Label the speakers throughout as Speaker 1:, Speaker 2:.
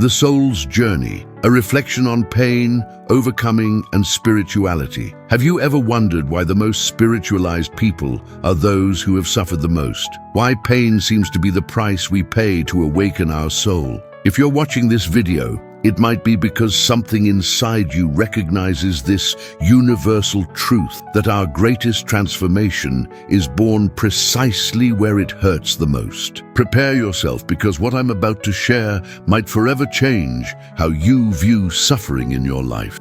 Speaker 1: The Soul's Journey, a reflection on pain, overcoming, and spirituality. Have you ever wondered why the most spiritualized people are those who have suffered the most? Why pain seems to be the price we pay to awaken our soul? If you're watching this video, it might be because something inside you recognizes this universal truth that our greatest transformation is born precisely where it hurts the most. Prepare yourself, because what I'm about to share might forever change how you view suffering in your life.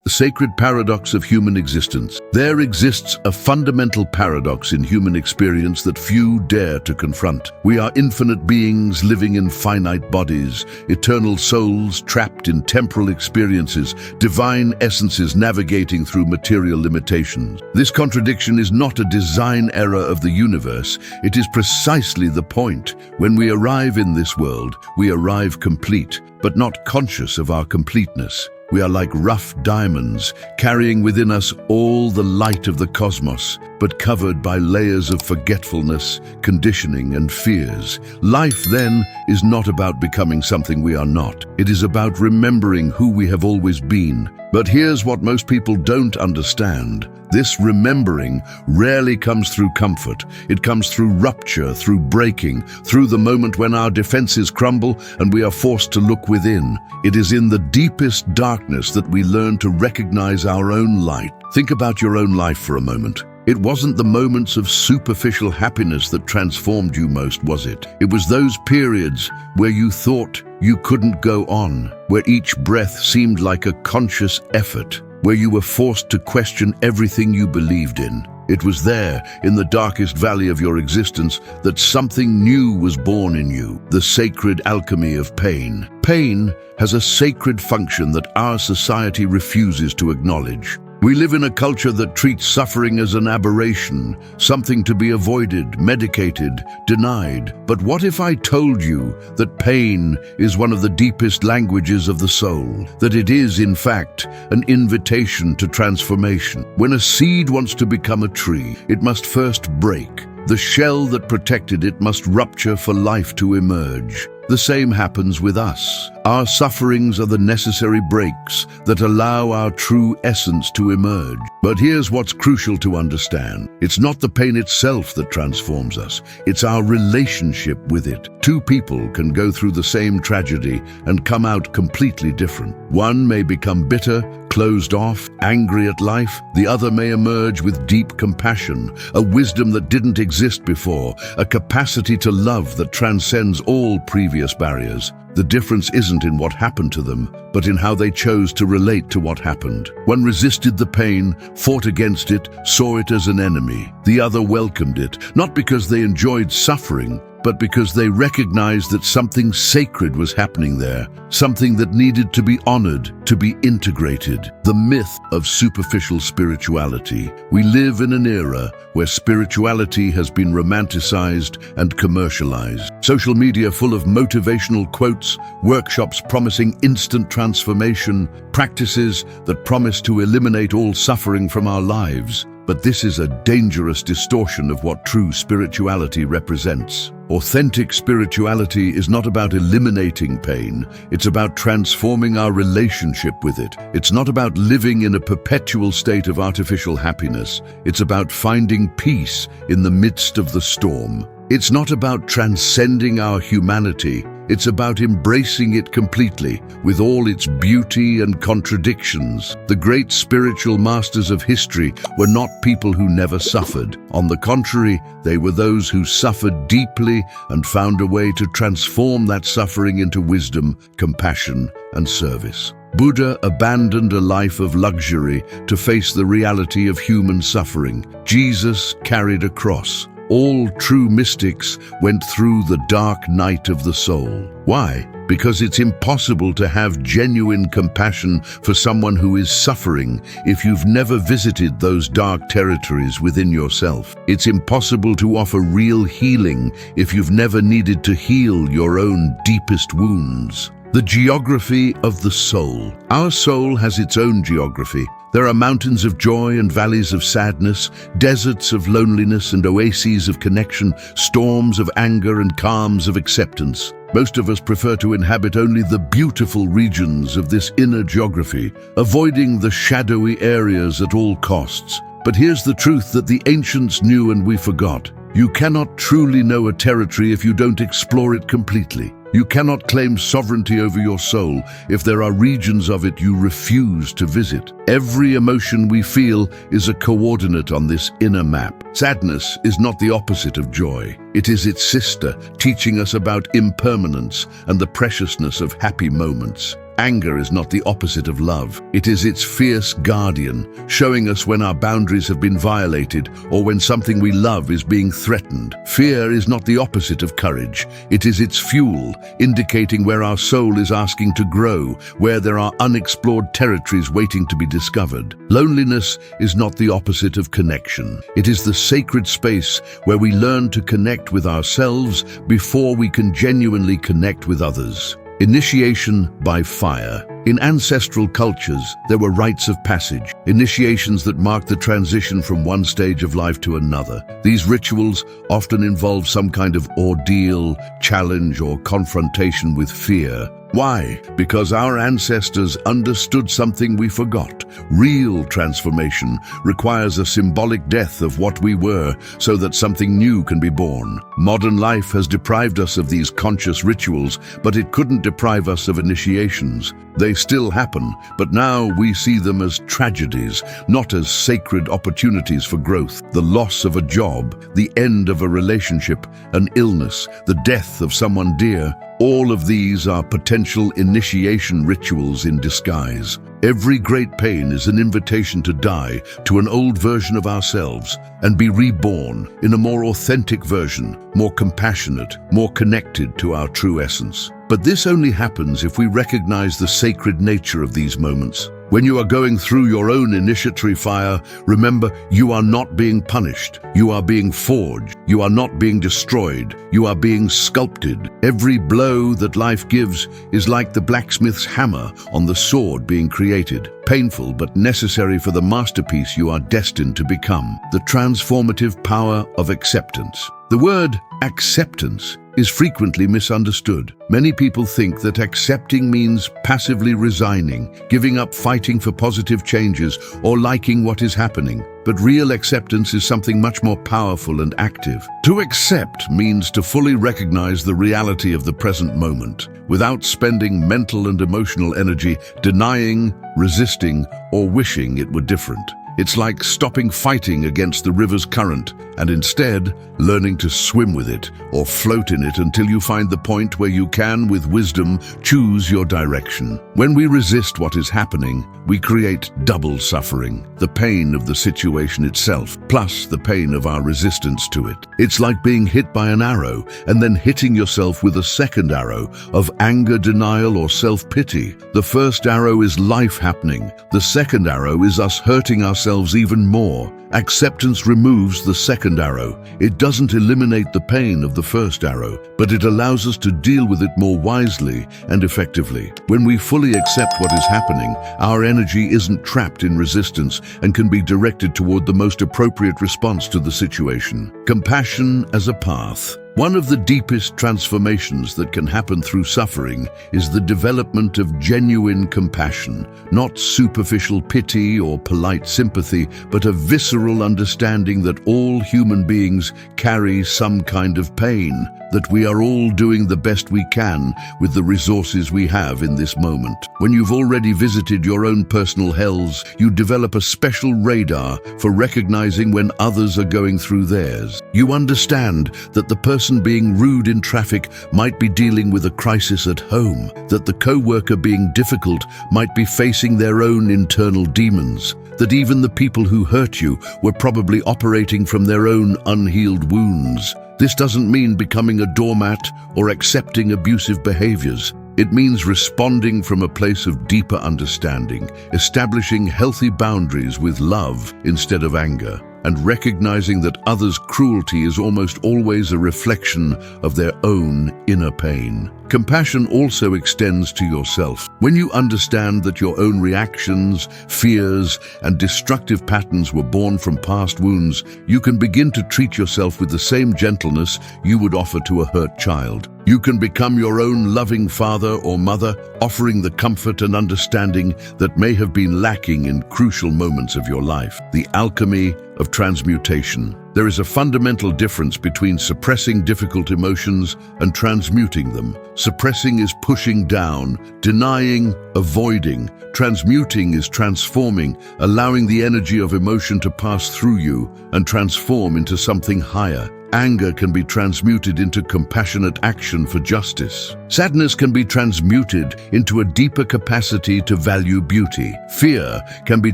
Speaker 1: The sacred paradox of human existence. There exists a fundamental paradox in human experience that few dare to confront. We are infinite beings living in finite bodies, eternal souls trapped in temporal experiences, divine essences navigating through material limitations. This contradiction is not a design error of the universe. It is precisely the point. When we arrive in this world, we arrive complete, but not conscious of our completeness. We are like rough diamonds, carrying within us all the light of the cosmos, but covered by layers of forgetfulness, conditioning, and fears. Life, then, is not about becoming something we are not. It is about remembering who we have always been. But here's what most people don't understand. This remembering rarely comes through comfort. It comes through rupture, through breaking, through the moment when our defenses crumble and we are forced to look within. It is in the deepest darkness that we learn to recognize our own light. Think about your own life for a moment. It wasn't the moments of superficial happiness that transformed you most, was it? It was those periods where you thought you couldn't go on, where each breath seemed like a conscious effort, where you were forced to question everything you believed in. It was there, in the darkest valley of your existence, that something new was born in you, the sacred alchemy of pain. Pain has a sacred function that our society refuses to acknowledge. We live in a culture that treats suffering as an aberration, something to be avoided, medicated, denied. But what if I told you that pain is one of the deepest languages of the soul, that it is, in fact, an invitation to transformation? When a seed wants to become a tree, it must first break. The shell that protected it must rupture for life to emerge. The same happens with us. Our sufferings are the necessary breaks that allow our true essence to emerge. But here's what's crucial to understand. It's not the pain itself that transforms us. It's our relationship with it. Two people can go through the same tragedy and come out completely different. One may become bitter, closed off, angry at life. The other may emerge with deep compassion, a wisdom that didn't exist before, a capacity to love that transcends all previous barriers. The difference isn't in what happened to them, but in how they chose to relate to what happened. One resisted the pain, fought against it, saw it as an enemy. The other welcomed it, not because they enjoyed suffering, but because they recognized that something sacred was happening there, something that needed to be honored, to be integrated. The myth of superficial spirituality. We live in an era where spirituality has been romanticized and commercialized. Social media full of motivational quotes, workshops promising instant transformation, practices that promise to eliminate all suffering from our lives. But this is a dangerous distortion of what true spirituality represents. Authentic spirituality is not about eliminating pain. It's about transforming our relationship with it. It's not about living in a perpetual state of artificial happiness. It's about finding peace in the midst of the storm. It's not about transcending our humanity. It's about embracing it completely, with all its beauty and contradictions. The great spiritual masters of history were not people who never suffered. On the contrary, they were those who suffered deeply and found a way to transform that suffering into wisdom, compassion, and service. Buddha abandoned a life of luxury to face the reality of human suffering. Jesus carried a cross. All true mystics went through the dark night of the soul. Why? Because it's impossible to have genuine compassion for someone who is suffering if you've never visited those dark territories within yourself. It's impossible to offer real healing if you've never needed to heal your own deepest wounds. The geography of the soul. Our soul has its own geography. There are mountains of joy and valleys of sadness, deserts of loneliness and oases of connection, storms of anger and calms of acceptance. Most of us prefer to inhabit only the beautiful regions of this inner geography, avoiding the shadowy areas at all costs. But here's the truth that the ancients knew and we forgot. You cannot truly know a territory if you don't explore it completely. You cannot claim sovereignty over your soul if there are regions of it you refuse to visit. Every emotion we feel is a coordinate on this inner map. Sadness is not the opposite of joy. It is its sister, teaching us about impermanence and the preciousness of happy moments. Anger is not the opposite of love. It is its fierce guardian, showing us when our boundaries have been violated or when something we love is being threatened. Fear is not the opposite of courage. It is its fuel, indicating where our soul is asking to grow, where there are unexplored territories waiting to be discovered. Loneliness is not the opposite of connection. It is the sacred space where we learn to connect with ourselves before we can genuinely connect with others. Initiation by fire. In ancestral cultures, there were rites of passage, initiations that marked the transition from one stage of life to another. These rituals often involve some kind of ordeal, challenge, or confrontation with fear. Why? Because our ancestors understood something we forgot. Real transformation requires a symbolic death of what we were so that something new can be born. Modern life has deprived us of these conscious rituals, but it couldn't deprive us of initiations. They still happen, but now we see them as tragedies, not as sacred opportunities for growth. The loss of a job, the end of a relationship, an illness, the death of someone dear, all of these are potential initiation rituals in disguise. Every great pain is an invitation to die to an old version of ourselves and be reborn in a more authentic version, more compassionate, more connected to our true essence. But this only happens if we recognize the sacred nature of these moments. When you are going through your own initiatory fire, remember, you are not being punished. You are being forged. You are not being destroyed. You are being sculpted. Every blow that life gives is like the blacksmith's hammer on the sword being created. Painful but necessary for the masterpiece you are destined to become. The transformative power of acceptance. The word acceptance is frequently misunderstood. Many people think that accepting means passively resigning, giving up fighting for positive changes, or liking what is happening. But real acceptance is something much more powerful and active. To accept means to fully recognize the reality of the present moment, without spending mental and emotional energy denying, resisting, or wishing it were different. It's like stopping fighting against the river's current and instead learning to swim with it or float in it until you find the point where you can, with wisdom, choose your direction. When we resist what is happening, we create double suffering, the pain of the situation itself, plus the pain of our resistance to it. It's like being hit by an arrow and then hitting yourself with a second arrow of anger, denial, or self-pity. The first arrow is life happening. The second arrow is us hurting ourselves even more. Acceptance removes the second arrow. It doesn't eliminate the pain of the first arrow, but it allows us to deal with it more wisely and effectively. When we fully accept what is happening, our energy isn't trapped in resistance and can be directed toward the most appropriate response to the situation. Compassion as a path. One of the deepest transformations that can happen through suffering is the development of genuine compassion, not superficial pity or polite sympathy, but a visceral understanding that all human beings carry some kind of pain, that we are all doing the best we can with the resources we have in this moment. When you've already visited your own personal hells, you develop a special radar for recognizing when others are going through theirs. You understand that the person being rude in traffic might be dealing with a crisis at home, that the co-worker being difficult might be facing their own internal demons, that even the people who hurt you were probably operating from their own unhealed wounds. This doesn't mean becoming a doormat or accepting abusive behaviors. It means responding from a place of deeper understanding, establishing healthy boundaries with love instead of anger. and recognizing that others' cruelty is almost always a reflection of their own inner pain. Compassion also extends to yourself. When you understand that your own reactions, fears, and destructive patterns were born from past wounds, you can begin to treat yourself with the same gentleness you would offer to a hurt child. You can become your own loving father or mother, offering the comfort and understanding that may have been lacking in crucial moments of your life. The alchemy of transmutation. There is a fundamental difference between suppressing difficult emotions and transmuting them. Suppressing is pushing down, denying, avoiding. Transmuting is transforming, allowing the energy of emotion to pass through you and transform into something higher. Anger can be transmuted into compassionate action for justice. Sadness can be transmuted into a deeper capacity to value beauty. Fear can be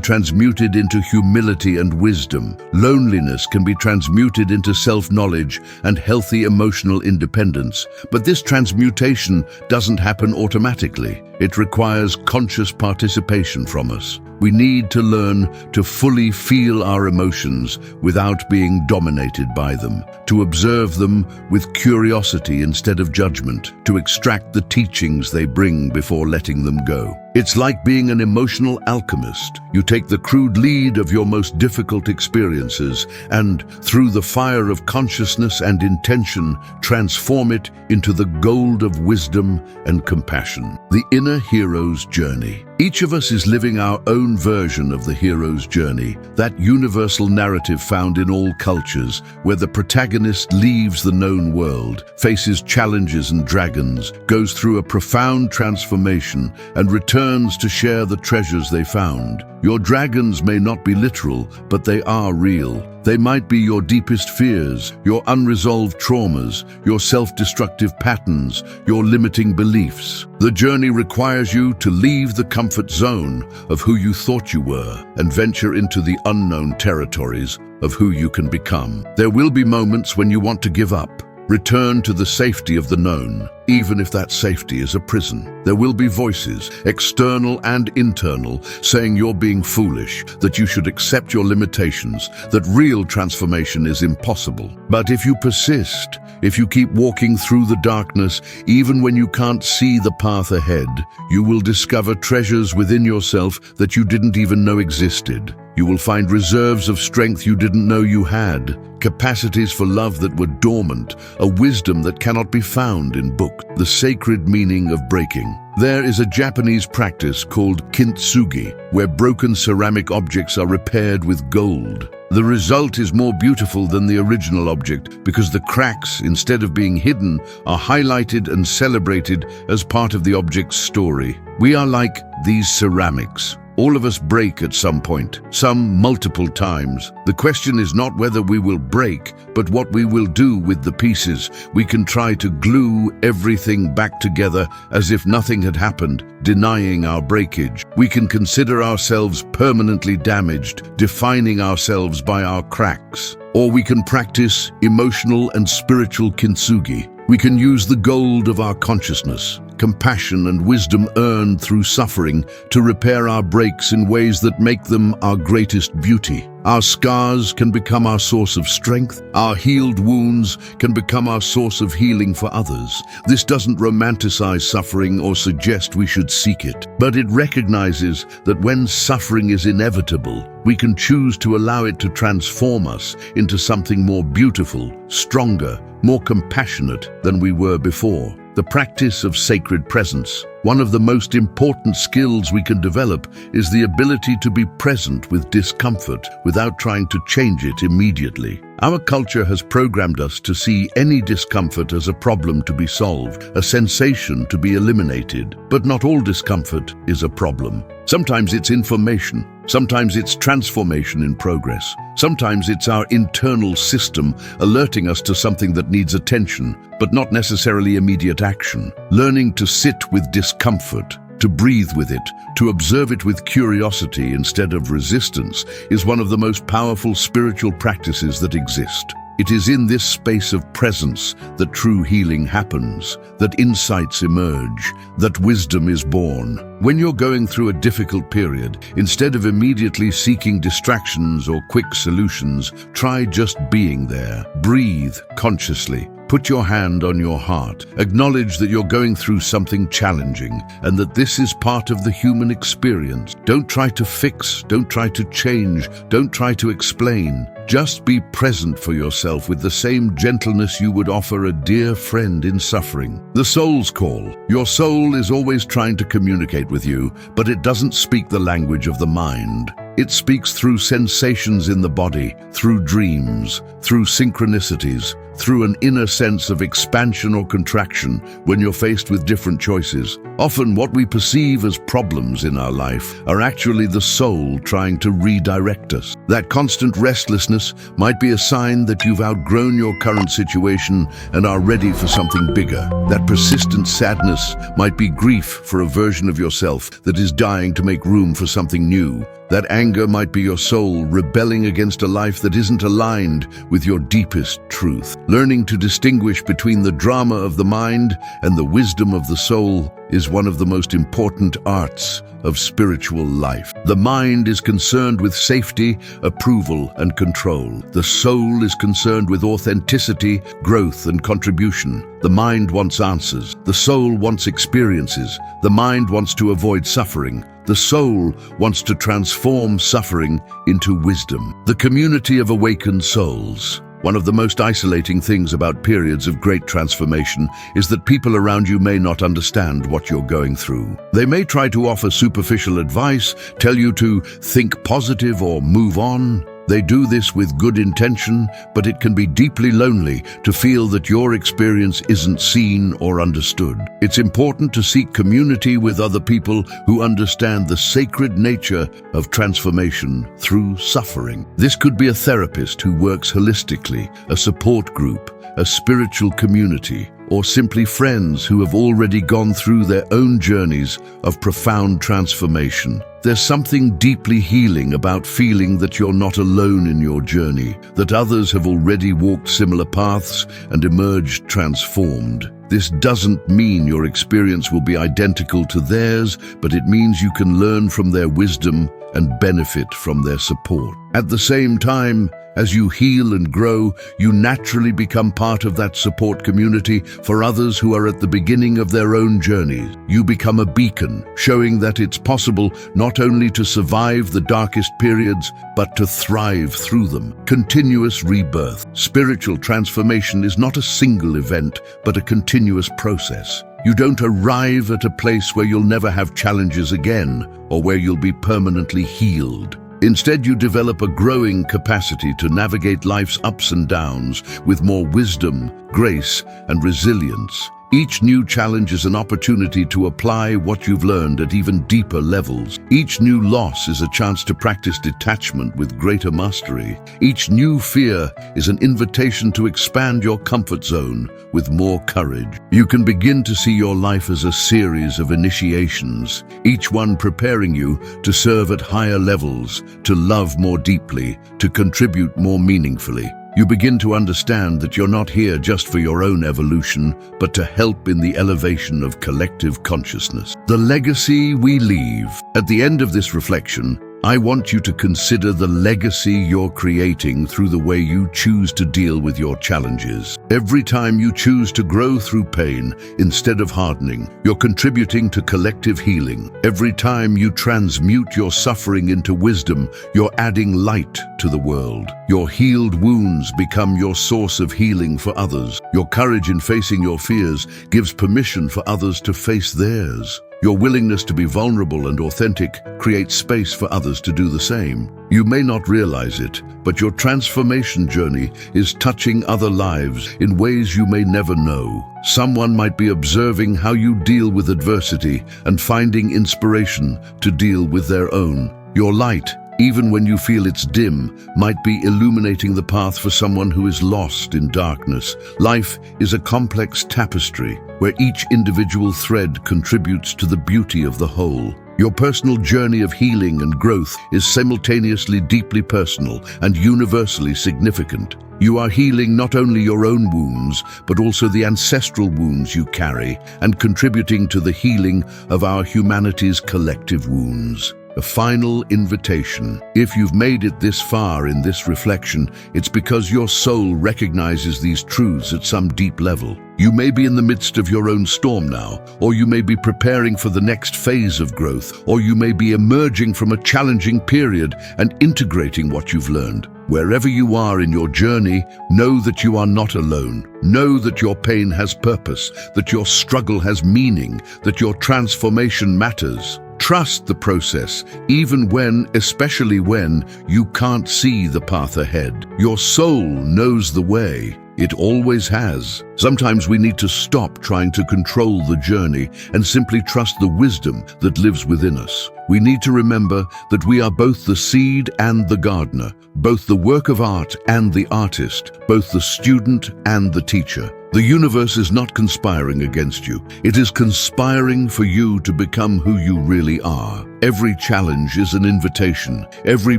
Speaker 1: transmuted into humility and wisdom. Loneliness can be transmuted into self-knowledge and healthy emotional independence. But this transmutation doesn't happen automatically. It requires conscious participation from us. We need to learn to fully feel our emotions without being dominated by them, to observe them with curiosity instead of judgment, to extract the teachings they bring before letting them go. It's like being an emotional alchemist. You take the crude lead of your most difficult experiences and, through the fire of consciousness and intention, transform it into the gold of wisdom and compassion. The inner hero's journey. Each of us is living our own version of the hero's journey, that universal narrative found in all cultures, where the protagonist leaves the known world, faces challenges and dragons, goes through a profound transformation, and returns to share the treasures they found. Your dragons may not be literal, but they are real. They might be your deepest fears, your unresolved traumas, your self-destructive patterns, your limiting beliefs. The journey requires you to leave the comfort zone of who you thought you were and venture into the unknown territories of who you can become. There will be moments when you want to give up. Return to the safety of the known, even if that safety is a prison. There will be voices, external and internal, saying you're being foolish, that you should accept your limitations, that real transformation is impossible. But if you persist, if you keep walking through the darkness, even when you can't see the path ahead, you will discover treasures within yourself that you didn't even know existed. You will find reserves of strength you didn't know you had, capacities for love that were dormant, a wisdom that cannot be found in books. The sacred meaning of breaking. There is a Japanese practice called kintsugi, where broken ceramic objects are repaired with gold. The result is more beautiful than the original object because the cracks, instead of being hidden, are highlighted and celebrated as part of the object's story. We are like these ceramics. All of us break at some point, some multiple times. The question is not whether we will break, but what we will do with the pieces. We can try to glue everything back together as if nothing had happened, denying our breakage. We can consider ourselves permanently damaged, defining ourselves by our cracks. Or we can practice emotional and spiritual kintsugi. We can use the gold of our consciousness, compassion and wisdom earned through suffering to repair our breaks in ways that make them our greatest beauty. Our scars can become our source of strength. Our healed wounds can become our source of healing for others. This doesn't romanticize suffering or suggest we should seek it, but it recognizes that when suffering is inevitable, we can choose to allow it to transform us into something more beautiful, stronger, more compassionate than we were before. The practice of sacred presence. One of the most important skills we can develop is the ability to be present with discomfort without trying to change it immediately. Our culture has programmed us to see any discomfort as a problem to be solved, a sensation to be eliminated. But not all discomfort is a problem. Sometimes it's information. Sometimes it's transformation in progress. Sometimes it's our internal system alerting us to something that needs attention, but not necessarily immediate action. Learning to sit with discomfort, to breathe with it, to observe it with curiosity instead of resistance is one of the most powerful spiritual practices that exist. It is in this space of presence that true healing happens, that insights emerge, that wisdom is born. When you're going through a difficult period, instead of immediately seeking distractions or quick solutions, try just being there. Breathe consciously. Put your hand on your heart. Acknowledge that you're going through something challenging and that this is part of the human experience. Don't try to fix, don't try to change, don't try to explain. Just be present for yourself with the same gentleness you would offer a dear friend in suffering. The soul's call. Your soul is always trying to communicate with you, but it doesn't speak the language of the mind. It speaks through sensations in the body, through dreams, through synchronicities, through an inner sense of expansion or contraction when you're faced with different choices. Often what we perceive as problems in our life are actually the soul trying to redirect us. That constant restlessness might be a sign that you've outgrown your current situation and are ready for something bigger. That persistent sadness might be grief for a version of yourself that is dying to make room for something new. That anger might be your soul rebelling against a life that isn't aligned with your deepest truth. Learning to distinguish between the drama of the mind and the wisdom of the soul is one of the most important arts of spiritual life. The mind is concerned with safety, approval, and control. The soul is concerned with authenticity, growth, and contribution. The mind wants answers. The soul wants experiences. The mind wants to avoid suffering. The soul wants to transform suffering into wisdom. The community of awakened souls. One of the most isolating things about periods of great transformation is that people around you may not understand what you're going through. They may try to offer superficial advice, tell you to think positive or move on. They do this with good intention, but it can be deeply lonely to feel that your experience isn't seen or understood. It's important to seek community with other people who understand the sacred nature of transformation through suffering. This could be a therapist who works holistically, a support group, a spiritual community, or simply friends who have already gone through their own journeys of profound transformation. There's something deeply healing about feeling that you're not alone in your journey, that others have already walked similar paths and emerged transformed. This doesn't mean your experience will be identical to theirs, but it means you can learn from their wisdom and benefit from their support. At the same time, as you heal and grow, you naturally become part of that support community for others who are at the beginning of their own journeys. You become a beacon, showing that it's possible not only to survive the darkest periods, but to thrive through them. Continuous rebirth. Spiritual transformation is not a single event, but a continuous process. You don't arrive at a place where you'll never have challenges again, or where you'll be permanently healed. Instead, you develop a growing capacity to navigate life's ups and downs with more wisdom, grace, and resilience. Each new challenge is an opportunity to apply what you've learned at even deeper levels. Each new loss is a chance to practice detachment with greater mastery. Each new fear is an invitation to expand your comfort zone with more courage. You can begin to see your life as a series of initiations, each one preparing you to serve at higher levels, to love more deeply, to contribute more meaningfully. You begin to understand that you're not here just for your own evolution, but to help in the elevation of collective consciousness. The legacy we leave. At the end of this reflection, I want you to consider the legacy you're creating through the way you choose to deal with your challenges. Every time you choose to grow through pain instead of hardening, you're contributing to collective healing. Every time you transmute your suffering into wisdom, you're adding light to the world. Your healed wounds become your source of healing for others. Your courage in facing your fears gives permission for others to face theirs. Your willingness to be vulnerable and authentic creates space for others to do the same. You may not realize it, but your transformation journey is touching other lives in ways you may never know. Someone might be observing how you deal with adversity and finding inspiration to deal with their own. Your light, even when you feel it's dim, might be illuminating the path for someone who is lost in darkness. Life is a complex tapestry where each individual thread contributes to the beauty of the whole. Your personal journey of healing and growth is simultaneously deeply personal and universally significant. You are healing not only your own wounds, but also the ancestral wounds you carry, and contributing to the healing of our humanity's collective wounds. A final invitation. If you've made it this far in this reflection, it's because your soul recognizes these truths at some deep level. You may be in the midst of your own storm now, or you may be preparing for the next phase of growth, or you may be emerging from a challenging period and integrating what you've learned. Wherever you are in your journey, know that you are not alone. Know that your pain has purpose, that your struggle has meaning, that your transformation matters. Trust the process, even when, especially when, you can't see the path ahead. Your soul knows the way. It always has. Sometimes we need to stop trying to control the journey and simply trust the wisdom that lives within us. We need to remember that we are both the seed and the gardener, both the work of art and the artist, both the student and the teacher. The universe is not conspiring against you. It is conspiring for you to become who you really are. Every challenge is an invitation. Every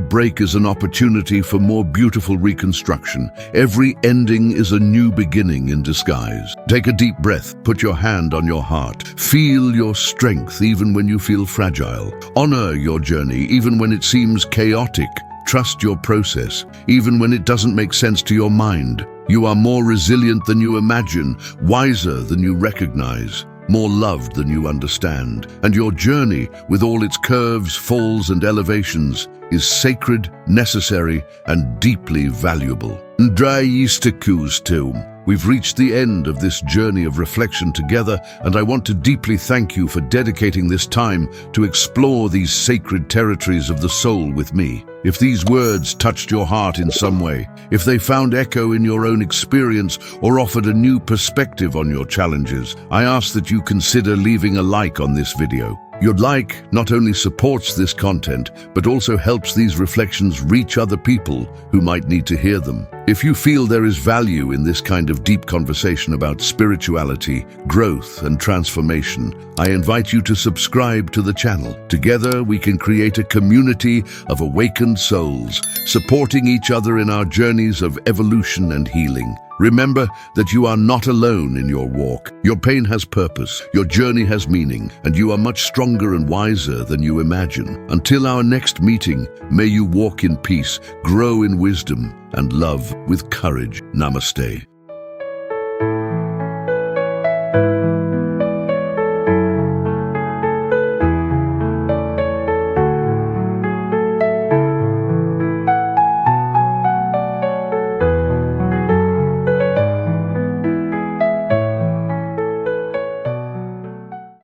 Speaker 1: break is an opportunity for more beautiful reconstruction. Every ending is a new beginning in disguise. Take a deep breath. Put your hand on your heart. Feel your strength even when you feel fragile. Honor your journey even when it seems chaotic. Trust your process, even when it doesn't make sense to your mind. You are more resilient than you imagine, wiser than you recognize, more loved than you understand. And your journey, with all its curves, falls, and elevations, is sacred, necessary, and deeply valuable. We've reached the end of this journey of reflection together, and I want to deeply thank you for dedicating this time to explore these sacred territories of the soul with me. If these words touched your heart in some way, if they found echo in your own experience or offered a new perspective on your challenges, I ask that you consider leaving a like on this video. Your like not only supports this content, but also helps these reflections reach other people who might need to hear them. If you feel there is value in this kind of deep conversation about spirituality, growth, and transformation, I invite you to subscribe to the channel. Together, we can create a community of awakened souls, supporting each other in our journeys of evolution and healing. Remember that you are not alone in your walk. Your pain has purpose, your journey has meaning, and you are much stronger and wiser than you imagine. Until our next meeting, may you walk in peace, grow in wisdom, and love with courage. Namaste.